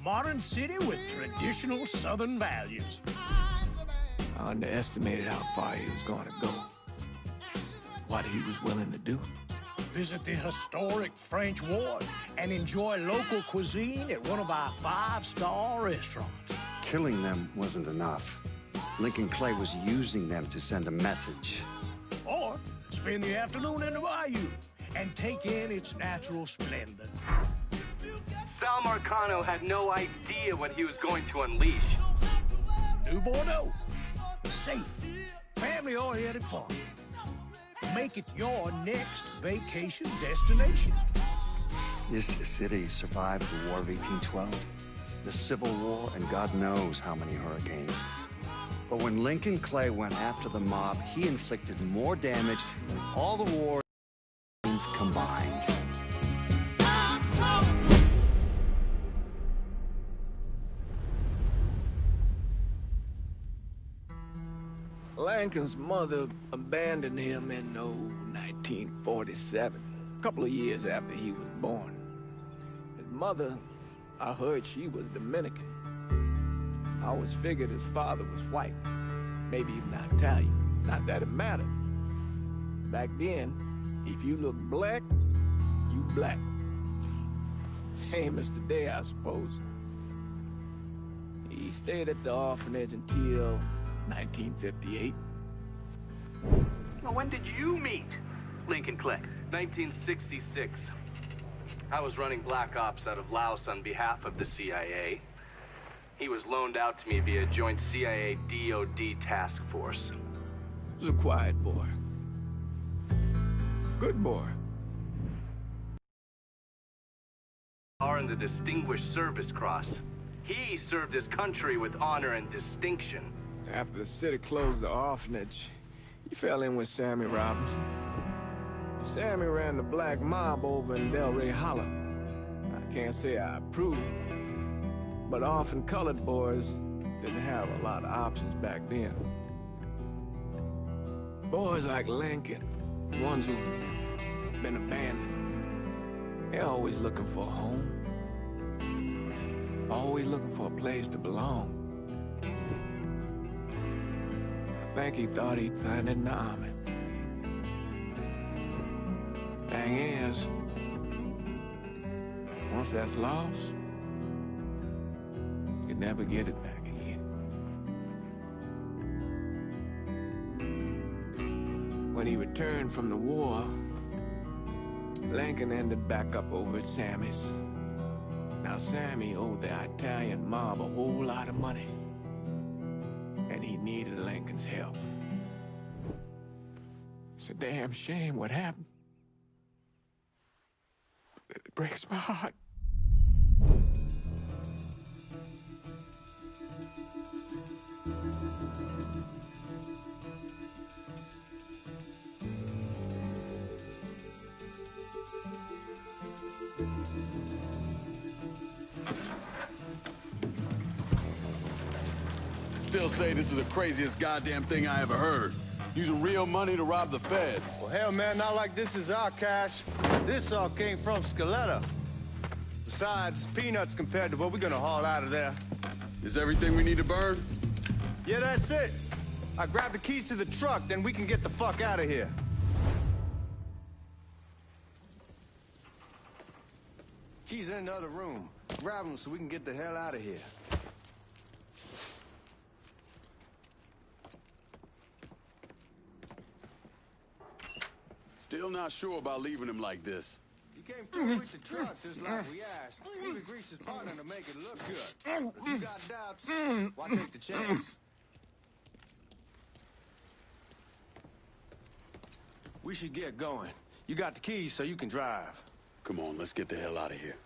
modern city with traditional Southern values. I underestimated how far he was going to go. What he was willing to do. Visit the historic French Ward and enjoy local cuisine at one of our 5-star restaurants. Killing them wasn't enough. Lincoln Clay was using them to send a message. Or spend the afternoon in the bayou and take in its natural splendor. Sal Marcano had no idea what he was going to unleash. New Bordeaux. Safe, family-oriented farm. Make it your next vacation destination. This city survived the War of 1812, the Civil War, and God knows how many hurricanes. But when Lincoln Clay went after the mob, he inflicted more damage than all the wars combined. Lincoln's mother abandoned him in 1947, a couple of years after he was born. His mother, I heard she was Dominican. I always figured his father was white, maybe even Italian. Not that it mattered. Back then, if you look black, you black. Same as today, I suppose. He stayed at the orphanage until 1958. Well, when did you meet Lincoln Clay? 1966. I was running Black Ops out of Laos on behalf of the CIA. He was loaned out to me via joint CIA-DOD task force. He was a quiet boy. Good boy. And the Distinguished Service Cross. He served his country with honor and distinction. After the city closed the orphanage, he fell in with Sammy Robinson. Sammy ran the black mob over in Delray Hollow. I can't say I approved, but orphan colored boys didn't have a lot of options back then. Boys like Lincoln, ones who've been abandoned, they're always looking for a home. Always looking for a place to belong. I think he thought he'd find it in the army. Thing is, once that's lost, you can never get it back again. When he returned from the war, Lincoln ended back up over at Sammy's. Now, Sammy owed the Italian mob a whole lot of money, and he needed Lincoln's help. It's a damn shame what happened. It breaks my heart. Still say this is the craziest goddamn thing I ever heard. Using real money to rob the feds. Well, hell, man, not like this is our cash. This all came from Scaletta. Besides, peanuts compared to what we're gonna haul out of there. Is everything we need to burn? Yeah, that's it. I grab the keys to the truck, then we can get the fuck out of here. Keys in another room. Grab them so we can get the hell out of here. Still not sure about leaving him like this. You came through with the truck just like we asked. Even greased his partner to make it look good. If you got doubts, why take the chance? We should get going. You got the keys so you can drive. Come on, let's get the hell out of here.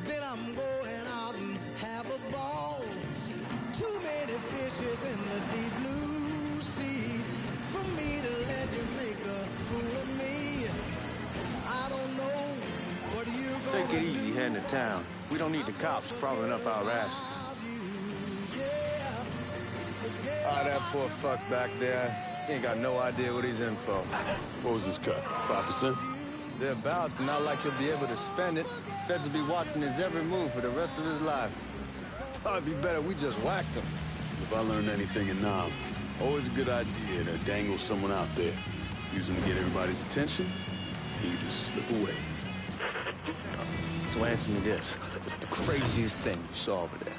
Then I'm going out and have a ball. Too many fishes in the deep blue heading to town. We don't need the cops crawling up our asses. Ah, that poor fuck back there. He ain't got no idea what he's in for. What was his cut? 5%? They're about, not like he'll be able to spend it. Feds will be watching his every move for the rest of his life. Probably be better we just whacked him. If I learned anything in Nam, always a good idea to dangle someone out there. Use them to get everybody's attention, and you just slip away. So answer me this. What's the craziest thing you saw over there?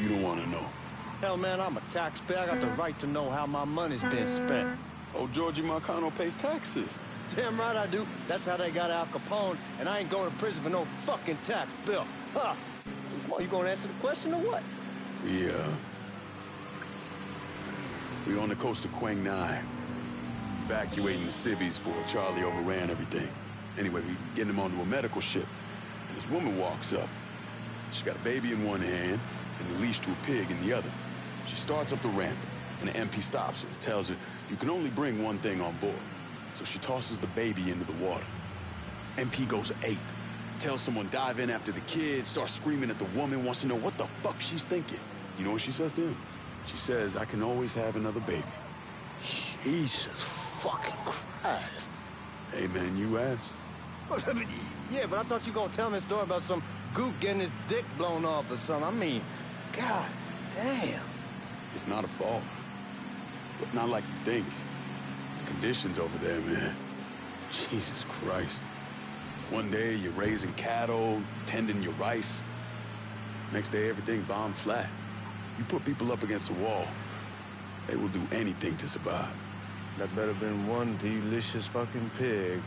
You don't want to know. Hell, man, I'm a taxpayer. I got the right to know how my money's being spent. Oh, Georgie Marcano pays taxes. Damn right I do. That's how they got Al Capone, and I ain't going to prison for no fucking tax bill. Huh? Come on, you gonna answer the question or what? We on the coast of Quang Nai, evacuating the civvies for Charlie overran everything. Anyway, we getting him onto a medical ship, and this woman walks up. She got a baby in one hand and the leash to a pig in the other. She starts up the ramp, and the MP stops her, tells her, you can only bring one thing on board. So she tosses the baby into the water. MP goes ape. Tells someone dive in after the kid, starts screaming at the woman, wants to know what the fuck she's thinking. You know what she says to him? She says, I can always have another baby. Jesus fucking Christ. Hey, man, you asked. Yeah, but I thought you were gonna tell me a story about some gook getting his dick blown off or something. I mean, god damn. It's not a fault. But not like you think. Conditions over there, man. Jesus Christ. One day, you're raising cattle, tending your rice. Next day, everything bombed flat. You put people up against the wall, they will do anything to survive. That better been one delicious fucking pig.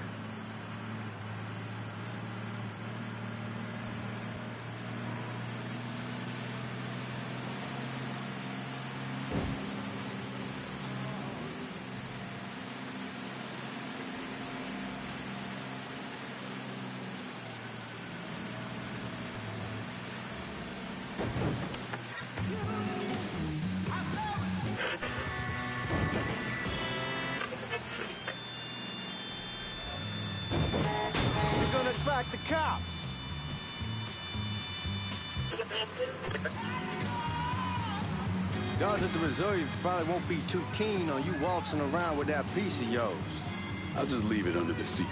The cops. Guards at the reserve probably won't be too keen on you waltzing around with that piece of yours. I'll just leave it under the seat.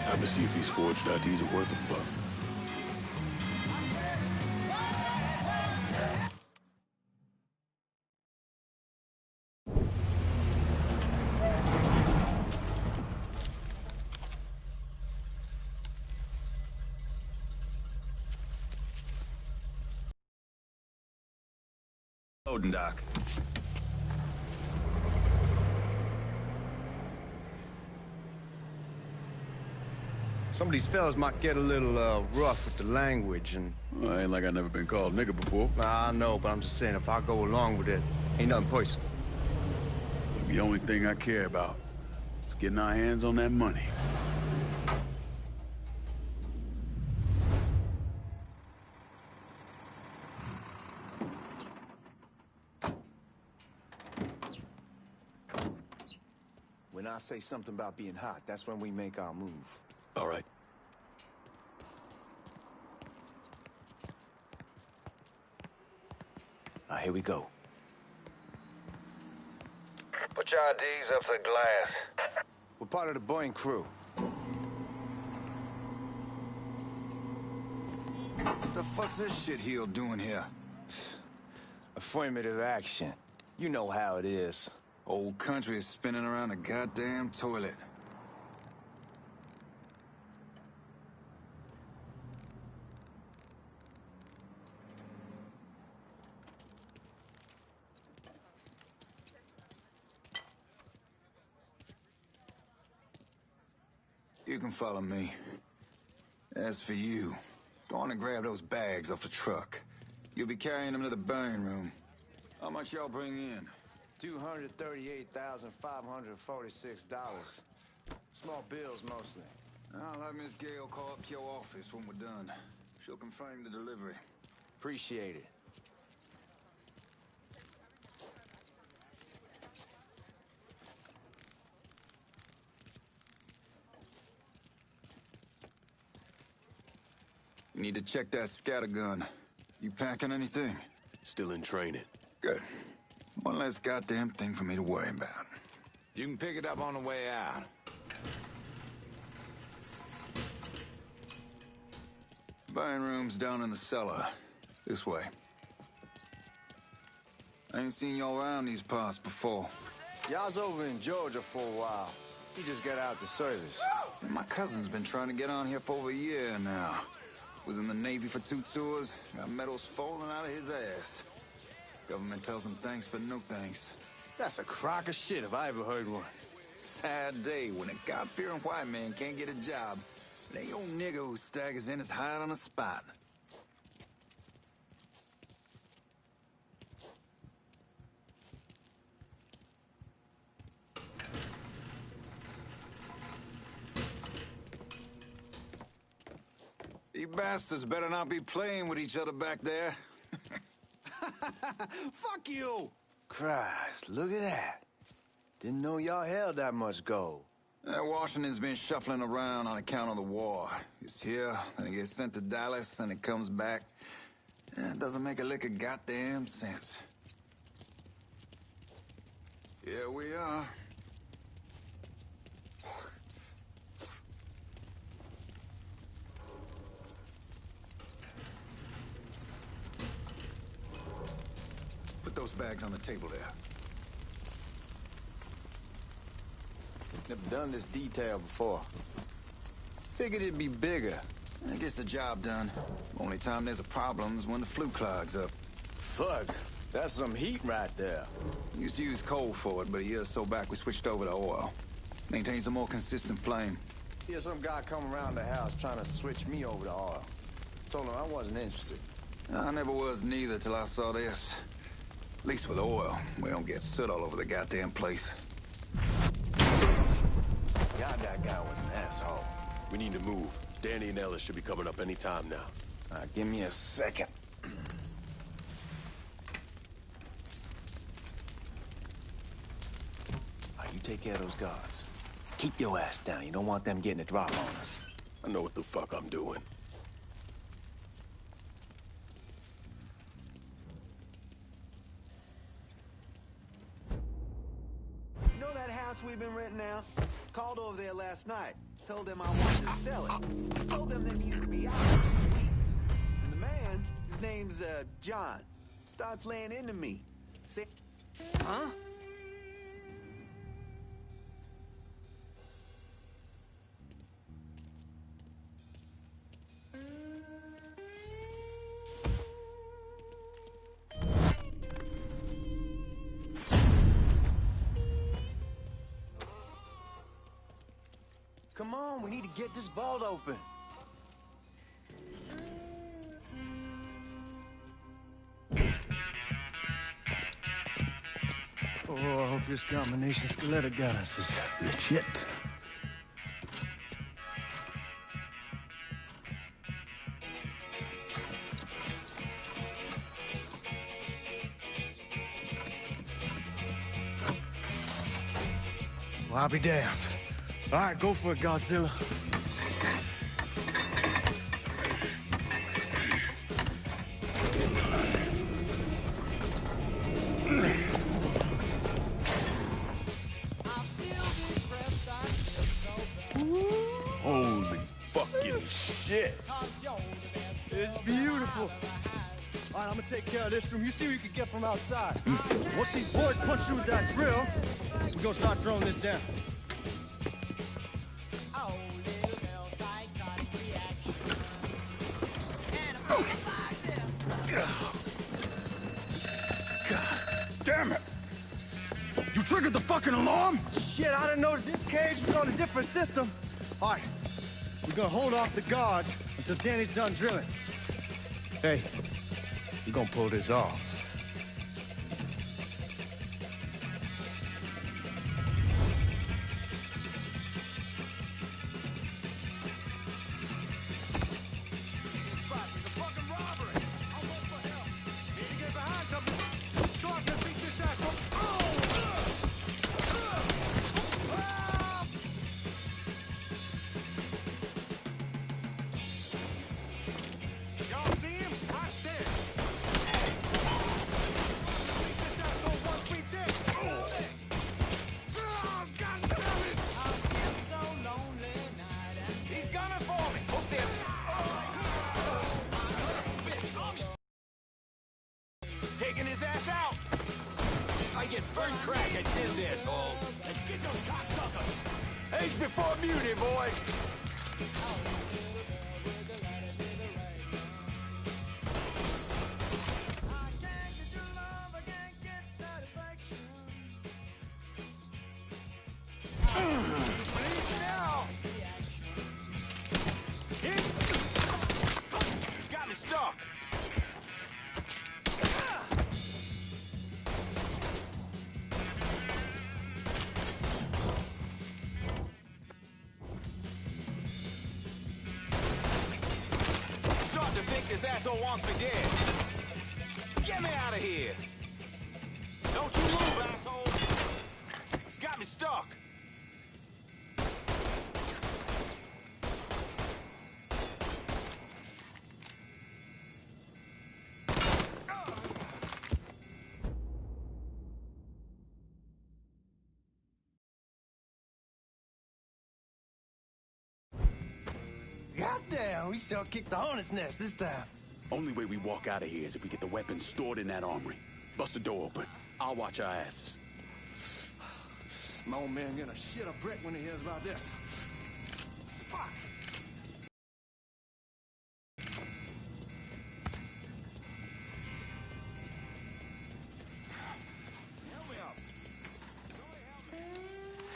Time to see if these forged IDs are worth a fuck. Loading dock. Some of these fellas might get a little rough with the language and... Well, ain't like I never been called nigga before. Nah, I know, but I'm just saying, if I go along with it, ain't nothing personal. The only thing I care about is getting our hands on that money. When I say something about being hot, that's when we make our move. All right. Now, here we go. Put your IDs up to the glass. We're part of the Boeing crew. What the fuck's this shitheel doing here? Affirmative action. You know how it is. Old country is spinning around a goddamn toilet. You can follow me. As for you, go on and grab those bags off the truck. You'll be carrying them to the burn room. How much y'all bring in? $238,546. Small bills, mostly. I'll have Miss Gale call up your office when we're done. She'll confirm the delivery. Appreciate it. You need to check that scattergun. You packing anything? Still in training. Good. One less goddamn thing for me to worry about. You can pick it up on the way out. Buying room's down in the cellar. This way. I ain't seen y'all around these parts before. Y'all's over in Georgia for a while. He just got out the service. My cousin's been trying to get on here for over a year now. Was in the Navy for 2 tours, got medals falling out of his ass. Government tells him thanks, but no thanks. That's a crock of shit if I ever heard one. Sad day when a God-fearing white man can't get a job. They old nigga who staggers in is hired on the spot. You bastards better not be playing with each other back there. Fuck you! Christ, look at that. Didn't know y'all held that much gold. Washington's been shuffling around on account of the war. It's here, then it gets sent to Dallas, then it comes back. It doesn't make a lick of goddamn sense. Here we are. Put those bags on the table there. Never done this detail before. Figured it'd be bigger. It gets the job done. Only time there's a problem is when the flue clogs up. Fuck, that's some heat right there. Used to use coal for it, but a year or so back we switched over to oil. Maintains a more consistent flame. Here's some guy come around the house trying to switch me over to oil. Told him I wasn't interested. I never was neither till I saw this. At least with oil, we don't get soot all over the goddamn place. God, that guy was an asshole. We need to move. Danny and Ellis should be coming up any time now. Give me a second. You take care of those guards. Keep your ass down. You don't want them getting a drop on us. I know what the fuck I'm doing. You know that house we've been renting out? Called over there last night. Told them I wanted to sell it. Told them they needed to be out in 2 weeks. And the man, his name's, John, starts laying into me. Say, huh? Come on, we need to get this vault open. Oh, I hope this combination Skeletor got us is legit. Well, I'll be damned. All right, go for it, Godzilla. Holy fucking shit. It's beautiful. All right, I'm gonna take care of this room. You see what you can get from outside. Once these boys punch through with that drill, we're gonna start throwing this down. Damn it! You triggered the fucking alarm? Shit, I didn't know that this cage was on a different system. All right, we're gonna hold off the guards until Danny's done drilling. Hey, we're gonna pull this off. ass out! I get first crack at this asshole. Let's get those cocksuckers. Age before beauty, boys. Got me stuck. Starting to think this asshole wants me dead. Get me out of here. Don't you move, asshole. He's got me stuck. Goddamn, we sure kicked the hornet's nest this time. Only way we walk out of here is if we get the weapons stored in that armory. Bust the door open. I'll watch our asses. My old man gonna shit a brick when he hears about this. Fuck!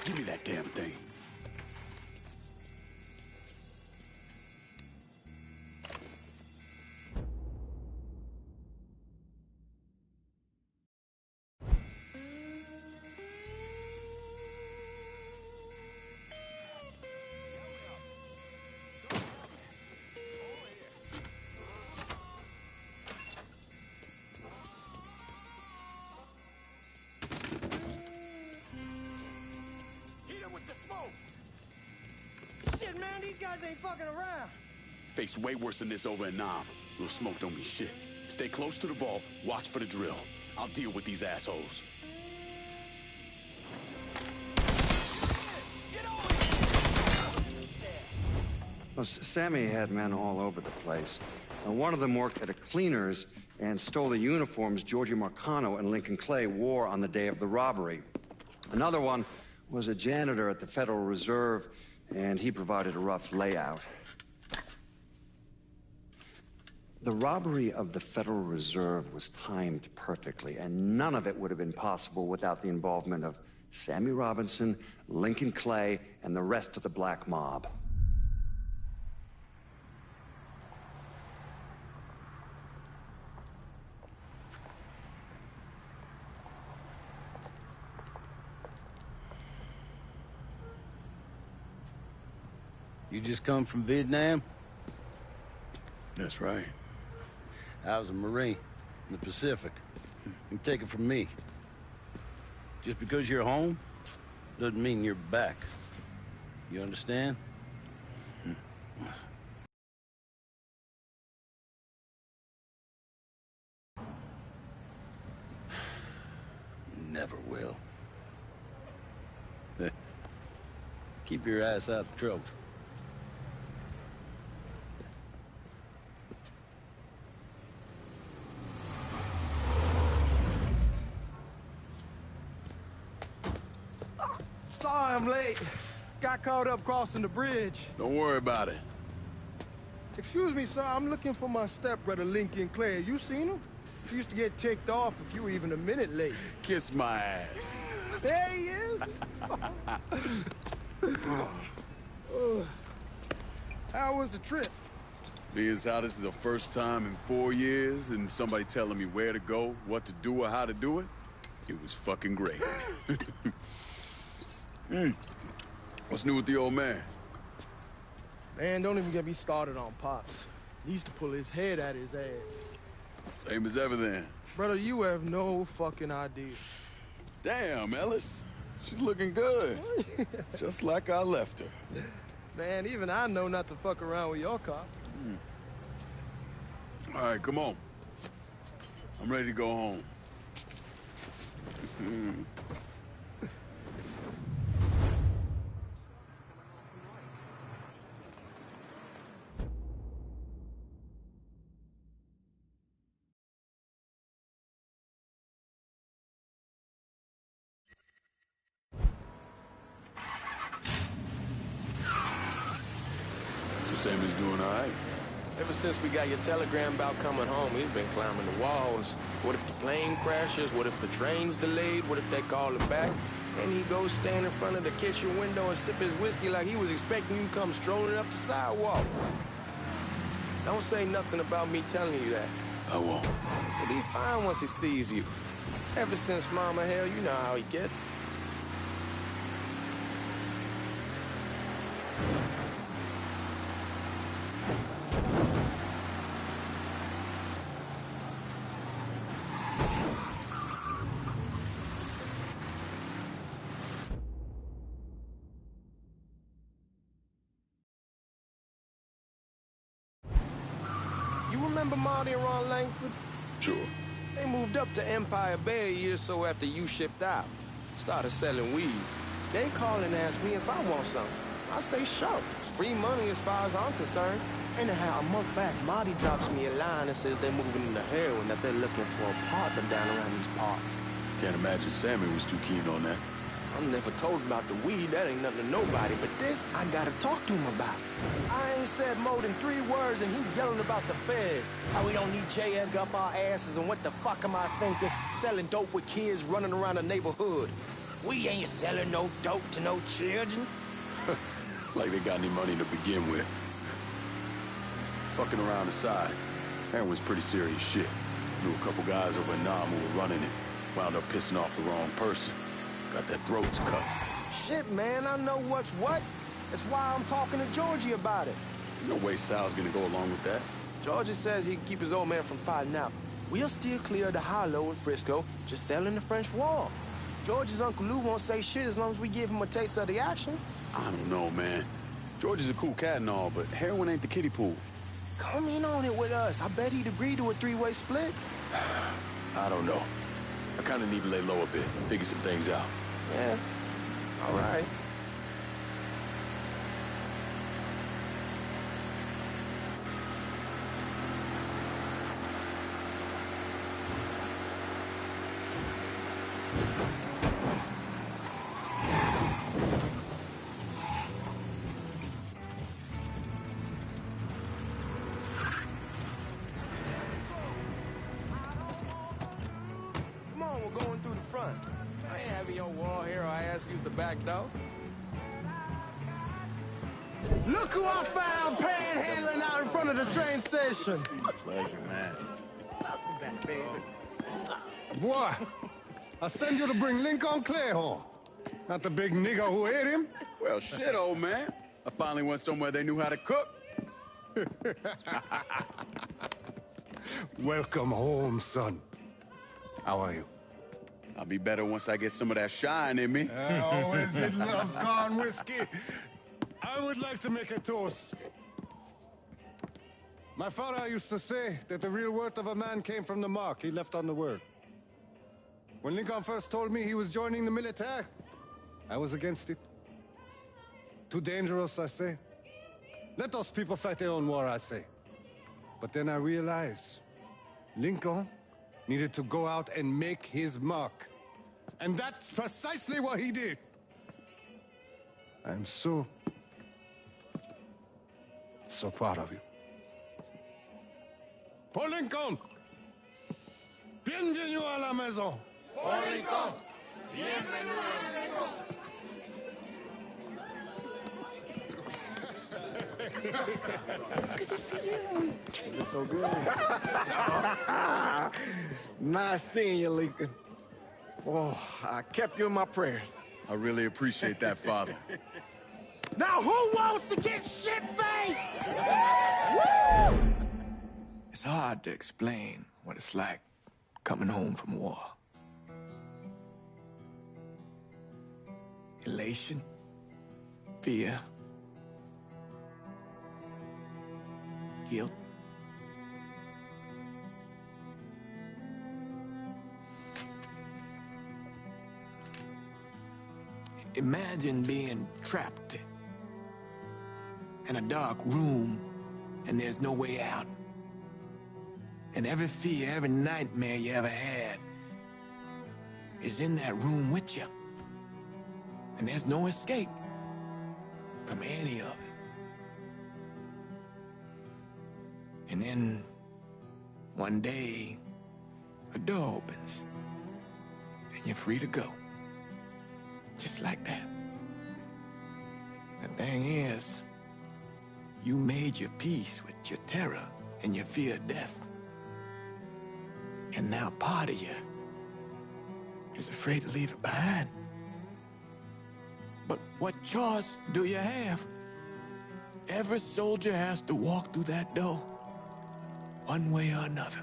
Give me that damn thing. Shit, man, these guys ain't fucking around. Faced way worse than this over in Nam. Little smoke don't mean shit. Stay close to the vault, watch for the drill. I'll deal with these assholes. Well, Sammy had men all over the place. One of them worked at a cleaner's and stole the uniforms Georgie Marcano and Lincoln Clay wore on the day of the robbery. Another one was a janitor at the Federal Reserve, and he provided a rough layout. The robbery of the Federal Reserve was timed perfectly, and none of it would have been possible without the involvement of Sammy Robinson, Lincoln Clay, and the rest of the black mob. You just come from Vietnam? That's right. I was a Marine in the Pacific. You take it from me. Just because you're home doesn't mean you're back. You understand? Never will. Keep your ass out of trouble. Sorry I'm late. Got caught up crossing the bridge. Don't worry about it. Excuse me, sir. I'm looking for my stepbrother, Lincoln Clay. You seen him? He used to get ticked off if you were even a minute late. Kiss my ass. There he is. How was the trip? Being as how this is the first time in 4 years and somebody telling me where to go, what to do, or how to do it, it was fucking great. What's new with the old man? Man, don't even get me started on Pops. He used to pull his head out his ass. Same as ever then. Brother, you have no fucking idea. Damn, Ellis. She's looking good. Just like I left her. Man, even I know not to fuck around with your car. All right, come on. I'm ready to go home. Sammy's doing all right. Ever since we got your telegram about coming home, he's been climbing the walls. What if the plane crashes? What if the train's delayed? What if they call him back? And he goes stand in front of the kitchen window and sip his whiskey like he was expecting you to come strolling up the sidewalk. Don't say nothing about me telling you that. I won't. He'll be fine once he sees you. Ever since Mama, hell, you know how he gets. You remember Marty and Ron Langford? Sure. They moved up to Empire Bay a year or so after you shipped out. Started selling weed. They call and ask me if I want something. I say sure. It's free money as far as I'm concerned. Anyhow, a month back, Marty drops me a line and says they're moving into heroin, that they're looking for a partner down around these parts. Can't imagine Sammy was too keen on that. I'm never told about the weed, that ain't nothing to nobody, but this, I gotta talk to him about. I ain't said more than 3 words and he's yelling about the feds. How we don't need JF up our asses and what the fuck am I thinking? Selling dope with kids running around the neighborhood. We ain't selling no dope to no children. Like they got any money to begin with. Fucking around aside, heroin's pretty serious shit. Knew a couple guys over in Nam who were running it. Wound up pissing off the wrong person. Got their throats cut. Shit, man, I know what's what. That's why I'm talking to Georgie about it. There's no way Sal's gonna go along with that. Georgie says he can keep his old man from fighting out. We'll still clear the hollow in Frisco, just selling the French Wall. George's Uncle Lou won't say shit as long as we give him a taste of the action. I don't know, man. George is a cool cat and all, but heroin ain't the kiddie pool. Come in on it with us. I bet he'd agree to a 3-way split. I don't know. I kinda need to lay low a bit, figure some things out. Yeah, all right. Come on, we're going through the front. I ain't having your wall here or I ask you's the back door. Look who I found panhandling out in front of the train station. Pleasure, man. Welcome back, baby. Boy, I send you to bring Lincoln Clay home. Not the big nigger who ate him. Well, shit, old man. I finally went somewhere they knew how to cook. Welcome home, son. How are you? I'll be better once I get some of that shine in me. I always did love corn whiskey. I would like to make a toast. My father used to say that the real worth of a man came from the mark he left on the world. When Lincoln first told me he was joining the military, I was against it. Too dangerous, I say. Let those people fight their own war, I say. But then I realized Lincoln needed to go out and make his mark. And that's precisely what he did. I'm so proud of you. Paul Lincoln! Bienvenue à la maison! Paul Lincoln, bienvenue à la maison. Good to see you. Looking so good. Nice seeing you, Lincoln. Oh, I kept you in my prayers. I really appreciate that, Father. Now who wants to get shit-faced? Woo! It's hard to explain what it's like coming home from war. Elation, fear, guilt. Imagine being trapped in a dark room and there's no way out. And every fear, every nightmare you ever had is in that room with you. And there's no escape from any of it. And then, one day, a door opens. And you're free to go. Just like that. The thing is, you made your peace with your terror and your fear of death. And now part of you is afraid to leave it behind. But what choice do you have? Every soldier has to walk through that door, one way or another.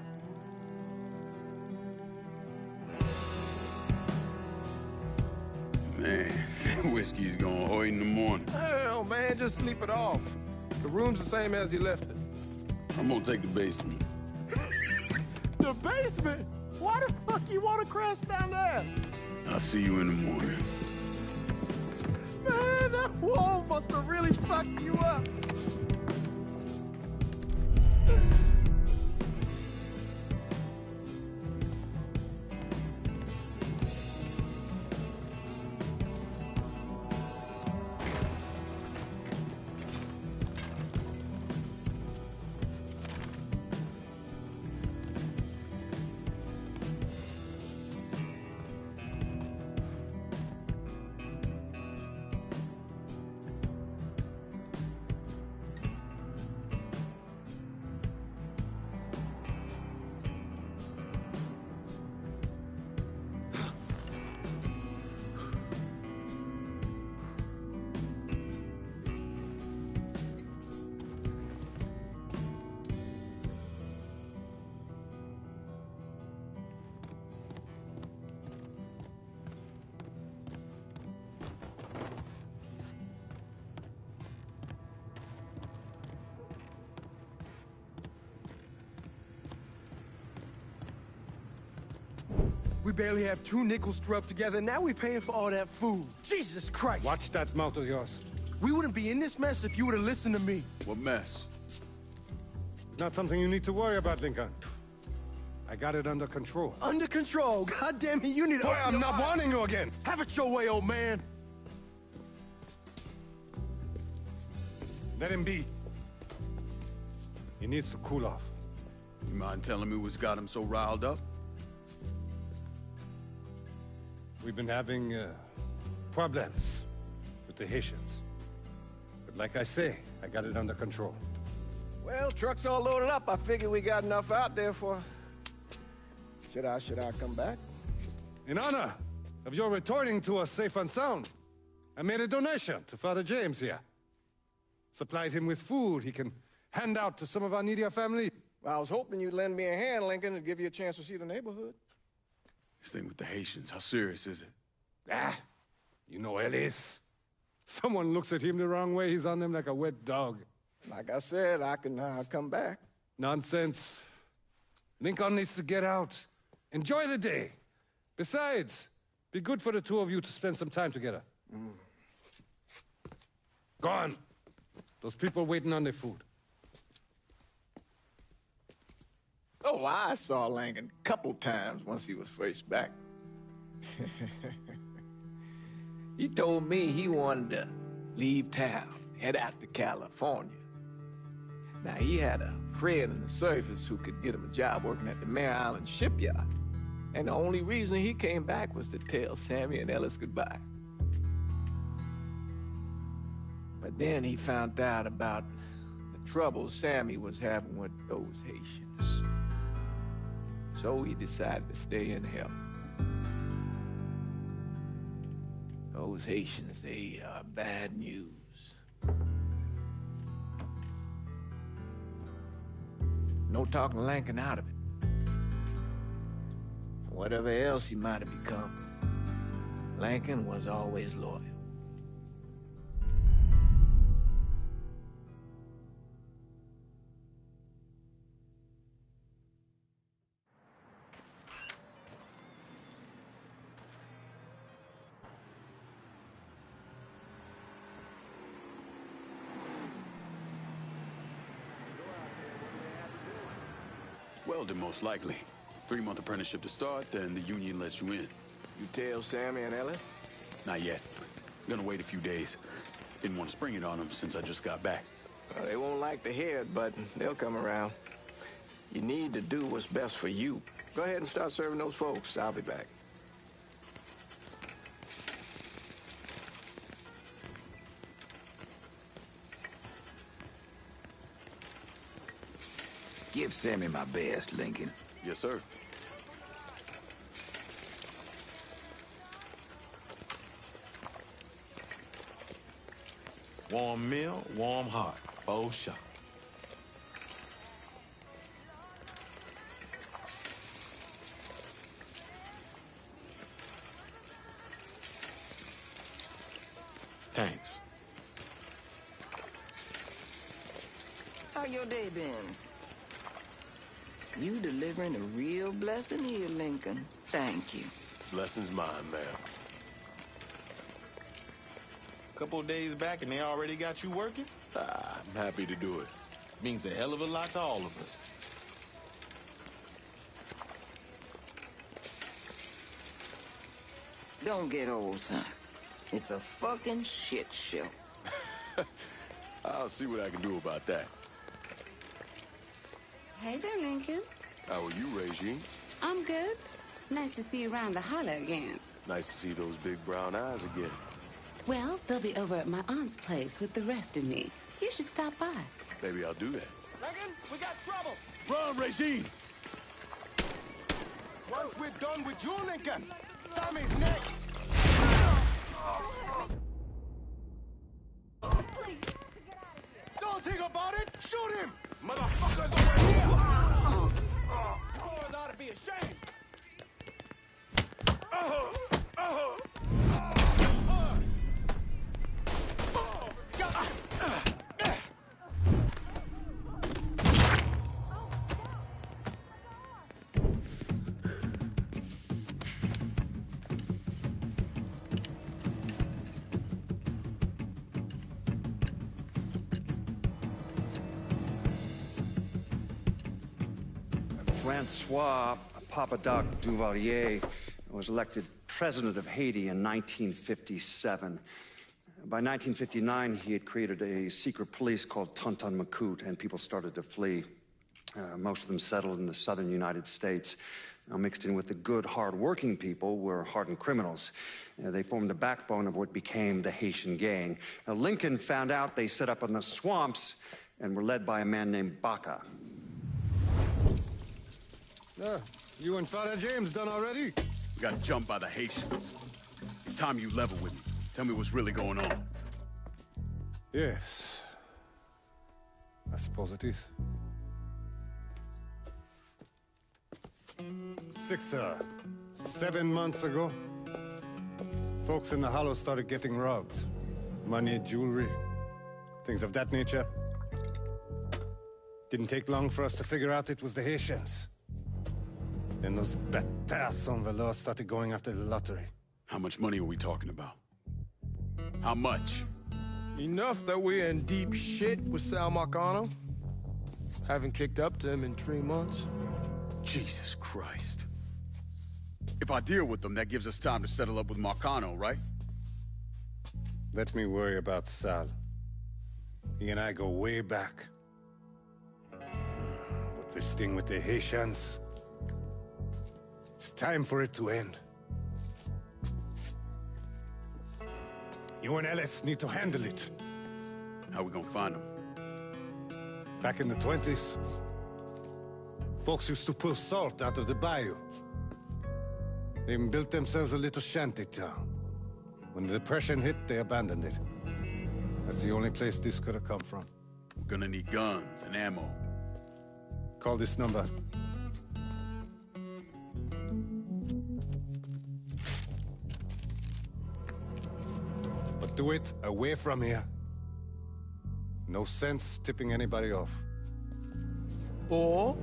Man, that whiskey's gonna hoy in the morning. Hell, man, just sleep it off. The room's the same as you left it. I'm gonna take the basement. The basement? Why the fuck you want to crash down there? I'll see you in the morning. Man, that wall must have really fucked you up. We barely have 2 nickels to rub together, and now we're paying for all that food. Jesus Christ! Watch that mouth of yours. We wouldn't be in this mess if you would have listened to me. What mess? Not something you need to worry about, Lincoln. I got it under control. Under control? God damn it, you need to... Boy, I'm not warning you again! Have it your way, old man! Let him be. He needs to cool off. You mind telling me what's got him so riled up? We've been having problems with the Haitians. But like I say, I got it under control. Well, truck's all loaded up. I figure we got enough out there for... Should I come back? In honor of your returning to us safe and sound, I made a donation to Father James here. Supplied him with food he can hand out to some of our needier family. Well, I was hoping you'd lend me a hand, Lincoln, and give you a chance to see the neighborhood. This thing with the Haitians, how serious is it? Ah, you know Ellis. Someone looks at him the wrong way, he's on them like a wet dog. Like I said, I can come back. Nonsense. Lincoln needs to get out. Enjoy the day. Besides, be good for the two of you to spend some time together. Go on. Those people waiting on their food. Oh, I saw Lincoln a couple times once he was first back. He told me he wanted to leave town, head out to California. Now, he had a friend in the service who could get him a job working at the Mare Island shipyard. And the only reason he came back was to tell Sammy and Ellis goodbye. But then he found out about the trouble Sammy was having with those Haitians. So he decided to stay and help. Those Haitians, they are bad news. No talking Lincoln out of it. Whatever else he might have become, Lincoln was always loyal. Welding, most likely. 3-month apprenticeship to start, then the union lets you in. You tell Sammy and Ellis? Not yet. Gonna wait a few days. Didn't want to spring it on them since I just got back. Well, they won't like to hear it, but they'll come around. You need to do what's best for you. Go ahead and start serving those folks. I'll be back. Give Sammy my best, Lincoln. Yes, sir. Warm meal, warm heart. Oh, sure. Thanks. How your day been? You delivering a real blessing here, Lincoln. Thank you. Blessing's mine, ma'am. Couple of days back and they already got you working? I'm happy to do it. Means a hell of a lot to all of us. Don't get old, son. It's a fucking shit show. I'll see what I can do about that. Hey there, Lincoln. How are you, Regine? I'm good. Nice to see you around the holler again. Nice to see those big brown eyes again. Well, they'll be over at my aunt's place with the rest of me. You should stop by. Maybe I'll do that. Lincoln, we got trouble. Run, Regine! Once we're done with you, Lincoln, Sammy's next. Don't think about it. Shoot him. Motherfuckers over here! Boys ought to be ashamed. Francois Papadoc Duvalier was elected president of Haiti in 1957. By 1959, he had created a secret police called Tonton Macoute, and people started to flee. Most of them settled in the southern United States. Now, mixed in with the good, hard-working people were hardened criminals. They formed the backbone of what became the Haitian gang. Now, Lincoln found out they set up in the swamps and were led by a man named Baca. You and Father James done already? We got jumped by the Haitians. It's time you level with me. Tell me what's really going on. Yes. I suppose it is. 7 months ago, folks in the Hollow started getting robbed. Money, jewelry, things of that nature. Didn't take long for us to figure out it was the Haitians. Then those bâtards on velours started going after the lottery. How much money are we talking about? How much? Enough that we're in deep shit with Sal Marcano. Haven't kicked up to him in 3 months. Jesus Christ. If I deal with them, that gives us time to settle up with Marcano, right? Let me worry about Sal. He and I go way back. But this thing with the Haitians... it's time for it to end. You and Ellis need to handle it. How we gonna find them? Back in the 20s, folks used to pull salt out of the bayou. They even built themselves a little shanty town. When the Depression hit, they abandoned it. That's the only place this could have come from. We're gonna need guns and ammo. Call this number. But do it away from here. No sense tipping anybody off. Or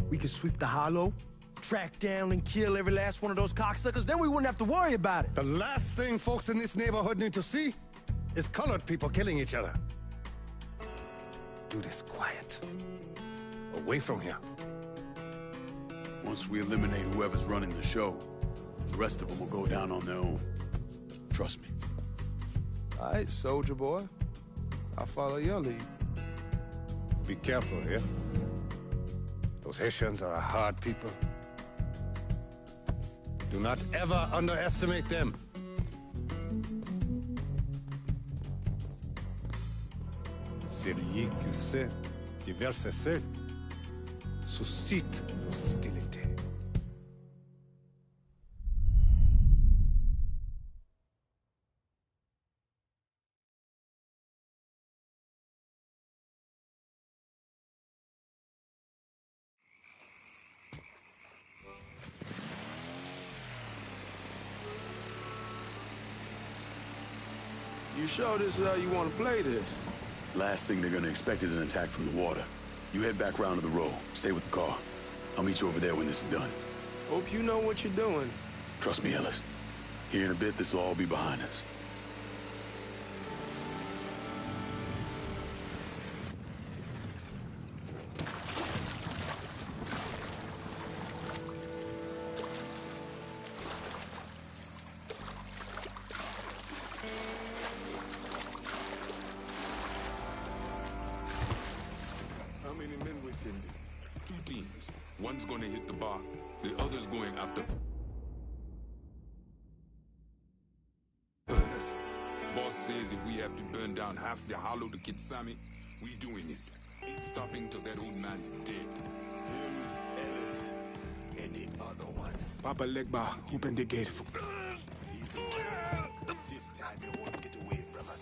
we could sweep the Hollow, track down and kill every last one of those cocksuckers, then we wouldn't have to worry about it. The last thing folks in this neighborhood need to see is colored people killing each other. Do this quiet. Away from here. Once we eliminate whoever's running the show, the rest of them will go down on their own. Trust me. All right, soldier boy. I'll follow your lead. Be careful here. Those Haitians are a hard people. Do not ever underestimate them. Celui qui sait diverser seul suscite hostilité. You sure this is how you want to play this? Last thing they're gonna expect is an attack from the water. You head back round to the row. Stay with the car. I'll meet you over there when this is done. Hope you know what you're doing. Trust me, Ellis. Here in a bit, this will all be behind us. How many men we're sending? 2 teams. One's gonna hit the bar, the other's going after burners. Boss says if we have to burn down half the hollow to get Sammy, we doing it. Ain't stopping till that old man's dead. Him, Ellis, and the other one. Papa Legba, open the gate for... He's the one. This time he won't get away from us.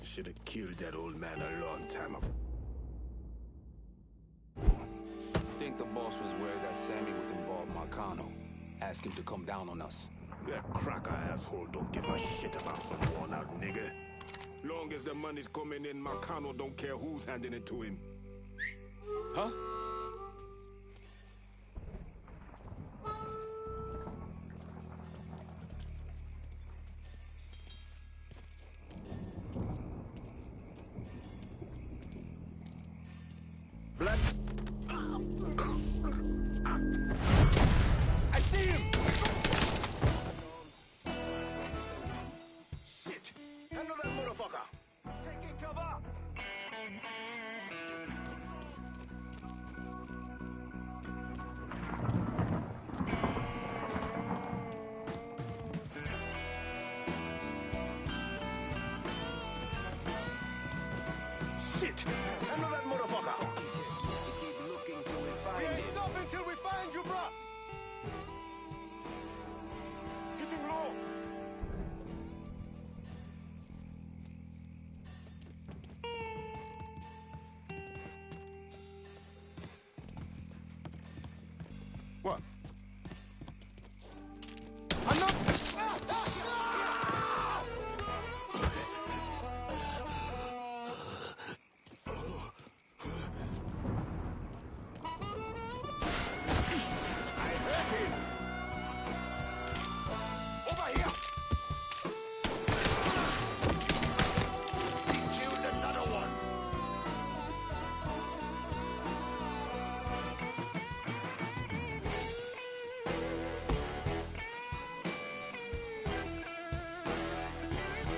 Should have killed that old man a long time ago. Think the boss was worried that Sammy would involve Marcano. Ask him to come down on us. That cracker asshole don't give a shit about some worn-out nigga. Long as the money's coming in, Marcano don't care who's handing it to him. Huh? Black. I see him! Shit! Handle that motherfucker! Taking cover! Shit! Handle that motherfucker! We ain't stopping till we find you, bruh! Hitting low! What? I'm not...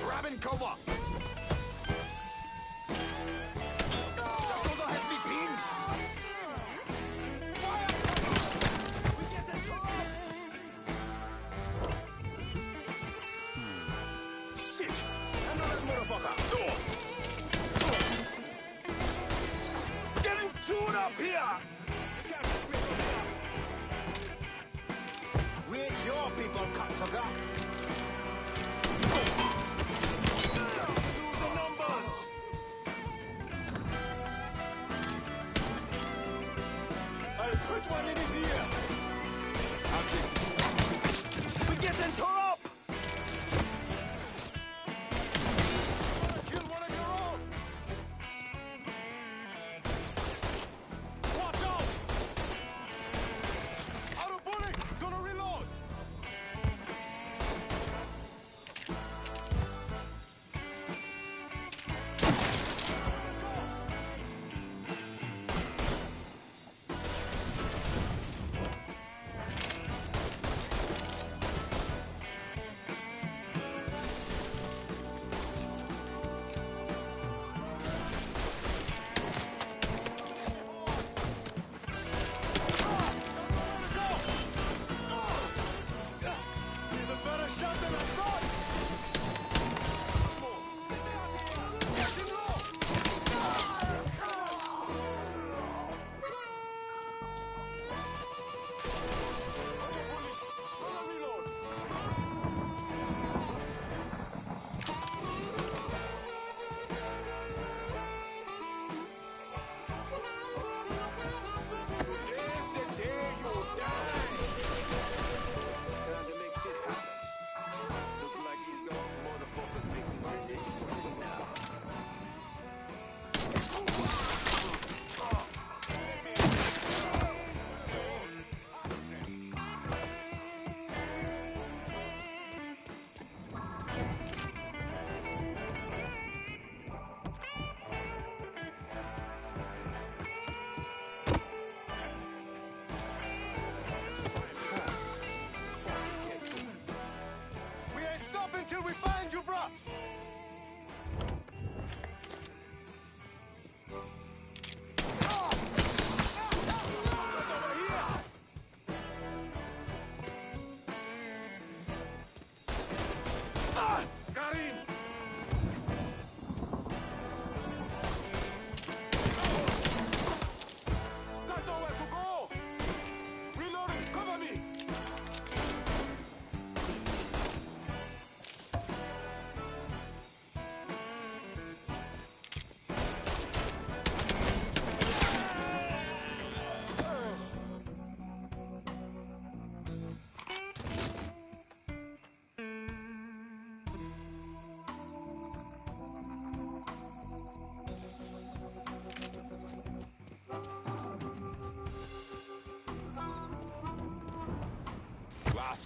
Grabbing cover! Those has me pinned! We get that car! Shit! Handle that motherfucker! Getting chewed up here! We ain't your people, cocksucker! Lose a number!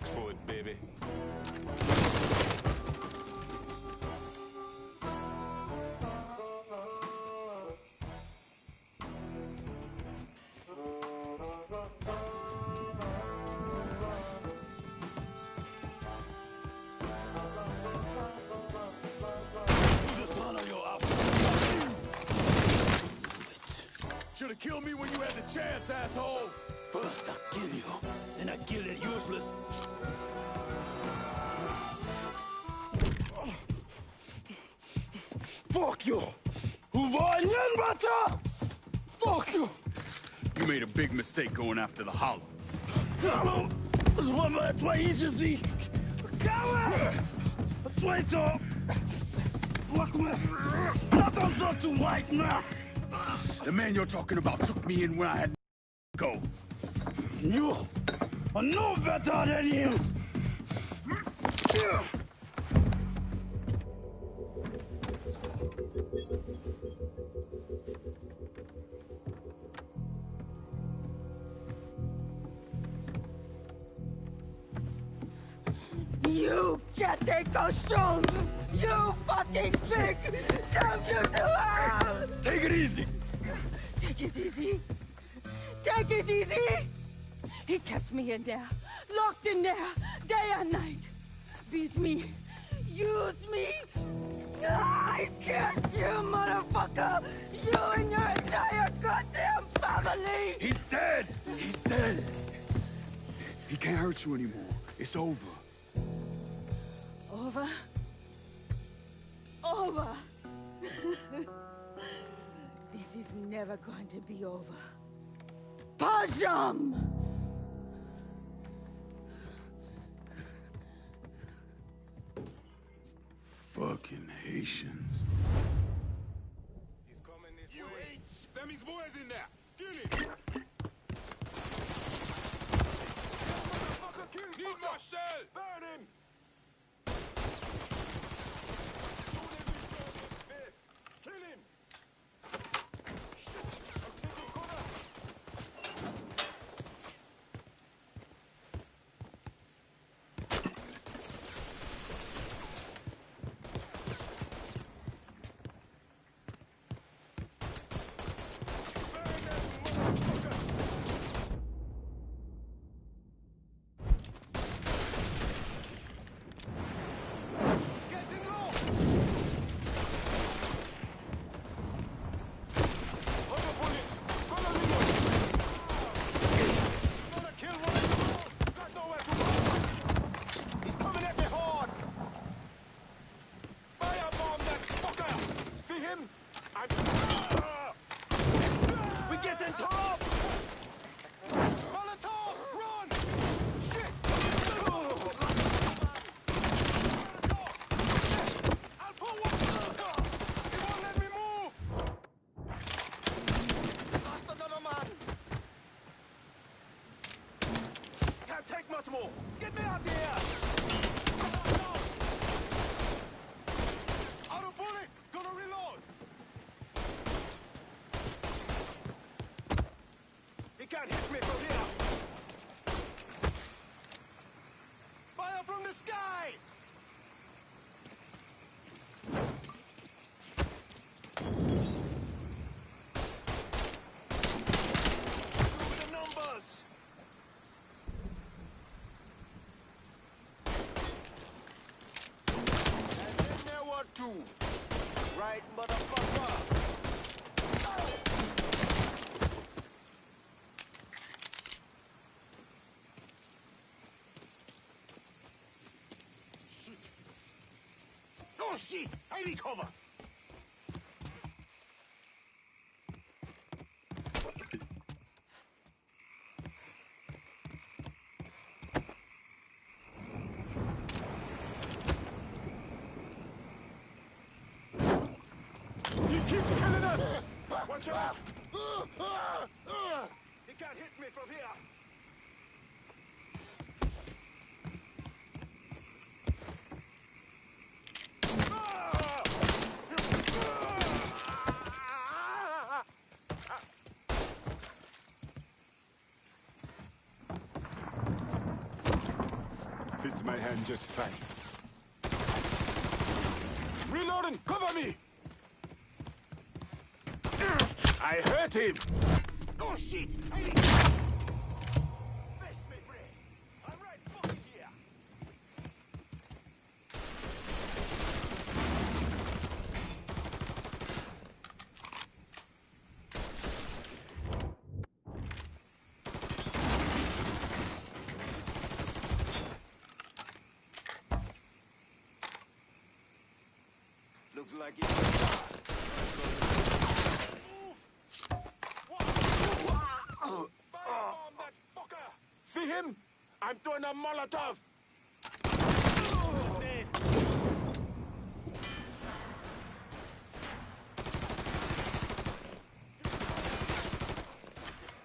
for it, baby. Should have killed me when you had the chance, asshole! First I kill you, then I kill that useless... Fuck you! Fuck you! You made a big mistake going after the Hollow. Hallo! Твои sie! Coward! Traitor! Fuck me! Not on so to white now! The man you're talking about took me in when I had go. You are no better than him! You can't take those shows! You fucking pig! Damn you to hell! Take it easy! Take it easy! Take it easy! He kept me in there, locked in there, day and night. Beat me, use me. I guess you, motherfucker! You and your entire goddamn family! He's dead! He's dead! He can't hurt you anymore. It's over. Over? Over! This is never going to be over. Pajam! Fucking Haitians. He's coming this way. Sammy's boys in there. Kill him. Motherfucker, kill him. Need more shell. Burn him. Kill him. Shit. I'm taking cover. Get me out of here! Out of bullets! Gonna reload! He can't hit me from here! Fire from the sky! Do the numbers! Two. Right, motherfucker! Shit! Oh shit! I need cover! He keeps killing us! Watch out! He can't hit me from here! Fits my hand just fine. Reloading! Cover me! I hurt him! Oh shit! Looks like it's See him? I'm throwing a Molotov!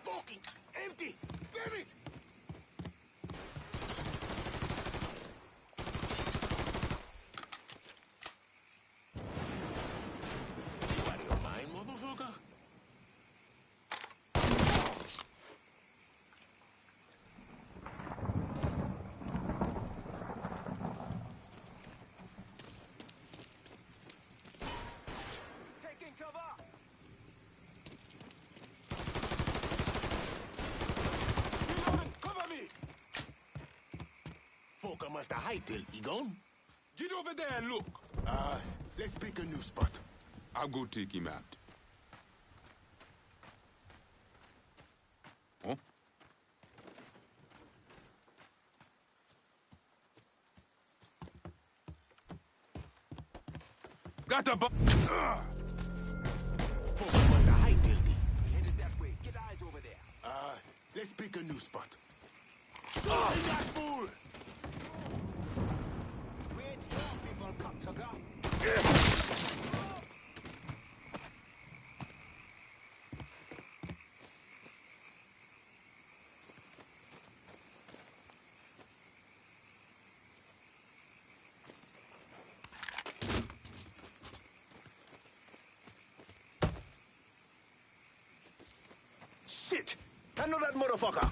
Fucking empty! Damn it! What do you mind, motherfucker? Taking cover! Reloading! Cover me! Fucker must have hightailed. He gone? Get over there and look. Let's pick a new spot. I'll go take him out. Huh? Got a bu- Fucker must have hightailed it. headed that way. Get eyes over there. Let's pick a new spot. Shoot him, that fool! Wait, your people, cocksucker. Shit! I know that motherfucker!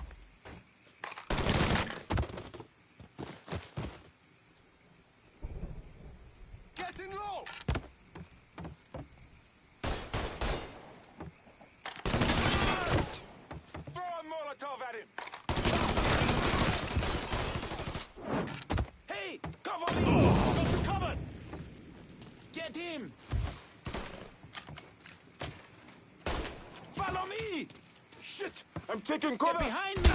Getting low! Throw a Molotov at him. Hey! Cover me! Got you covered! Get him! Follow me! Shit! I'm taking cover! Get behind me!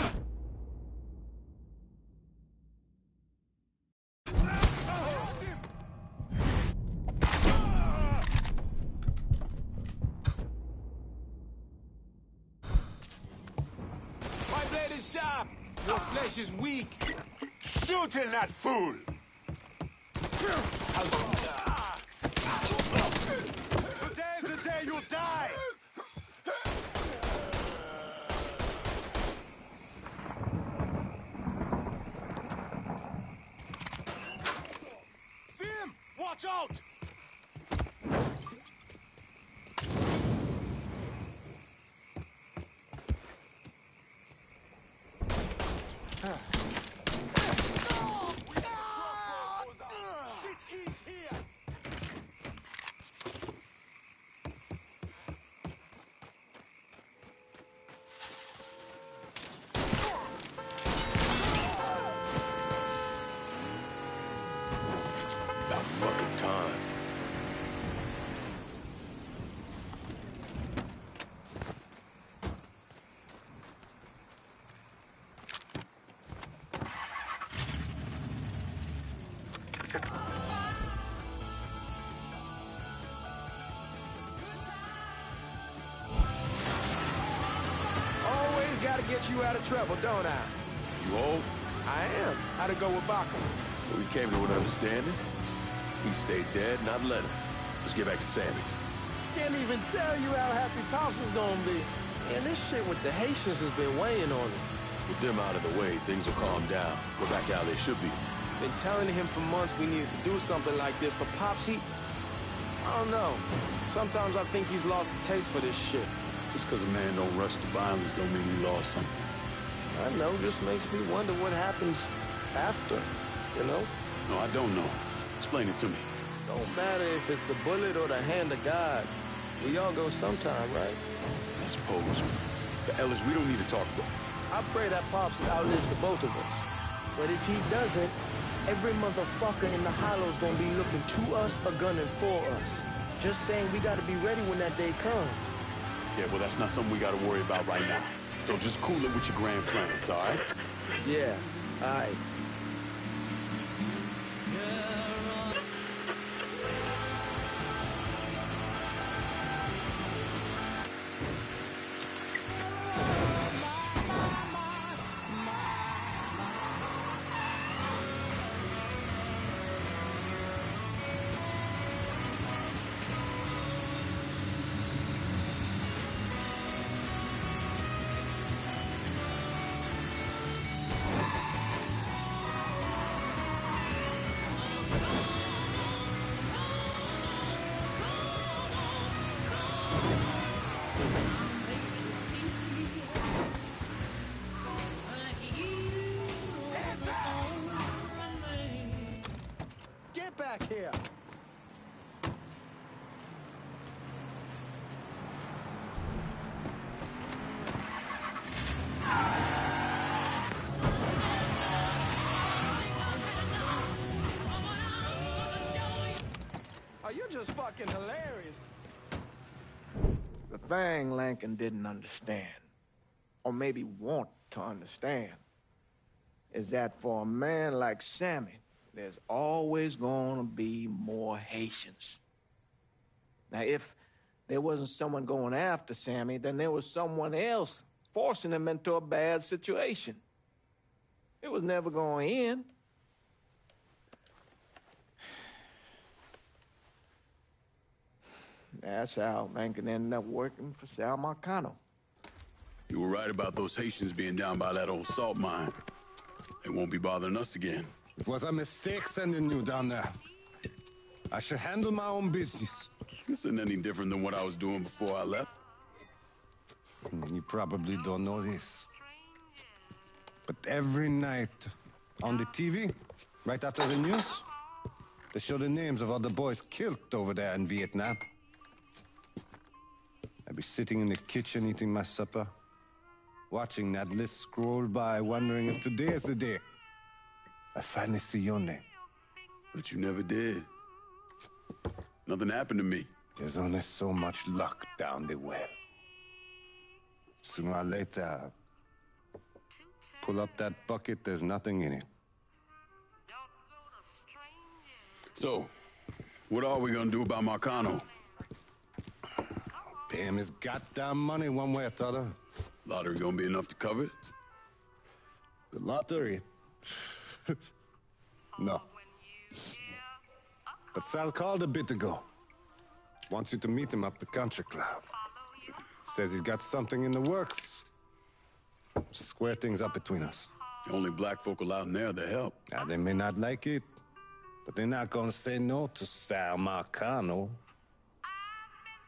My blade is sharp. Your flesh is weak. Shooting that fool! Today's the day you die! See him! Watch out! About fucking time. Always gotta get you out of trouble, don't I? You old? I am. How'd it go with Baca? We came to an understanding. He stayed dead, and I'd let him. Let's get back to Sammy's. Can't even tell you how happy Pops is gonna be. Man, this shit with the Haitians has been weighing on him. With them out of the way, things will calm down. Go back to how they should be. Been telling him for months we needed to do something like this, but Pops, I don't know. Sometimes I think he's lost the taste for this shit. Just because a man don't rush to violence don't mean he lost something. I know, just makes me wonder what happens after. you know? No, I don't know. Explain it to me. Don't matter if it's a bullet or the hand of God. We all go sometime, right? I suppose. But Ellis, we don't need to talk about. I pray that Pops outlives the both of us. But if he doesn't, every motherfucker in the hollow's gonna be looking to us or gunning for us. Just saying we gotta be ready when that day comes. Yeah, well, that's not something we gotta worry about right now. So just cool it with your grand plans, all right? Yeah, all right. Get back here! Oh, you're just fucking hilarious. The thing Lincoln didn't understand, or maybe want to understand, is that for a man like Sammy, there's always gonna be more Haitians. Now, if there wasn't someone going after Sammy, then there was someone else forcing him into a bad situation. It was never going to end. That's how Lincoln ended up working for Sal Marcano. You were right about those Haitians being down by that old salt mine. They won't be bothering us again. It was a mistake sending you down there. I should handle my own business. This isn't any different than what I was doing before I left. You probably don't know this. But every night on the TV, right after the news, they show the names of all the boys killed over there in Vietnam. I'd be sitting in the kitchen eating my supper, watching that list scroll by, wondering if today is the day I finally see your name. But you never did. Nothing happened to me. There's only so much luck down the well. Sooner or later, pull up that bucket, there's nothing in it. So, what are we gonna do about Marcano? Pay him his goddamn money one way or the other. Lottery gonna be enough to cover it? The lottery? No. But Sal called a bit ago. Wants you to meet him up the country club. Says he's got something in the works. Square things up between us. The only black folk allowed in there to help. Now, they may not like it, but they're not gonna say no to Sal Marcano.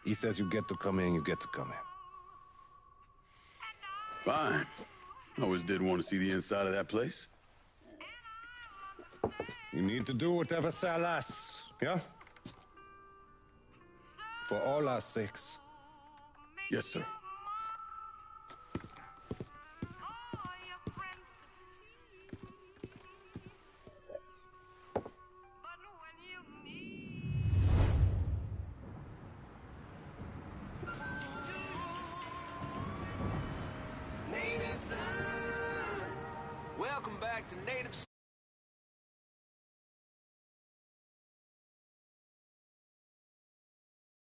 He says you get to come in, you get to come in. Fine. I always did want to see the inside of that place. You need to do whatever Sal asks, yeah? For all our sakes. Yes, sir. Welcome back to Native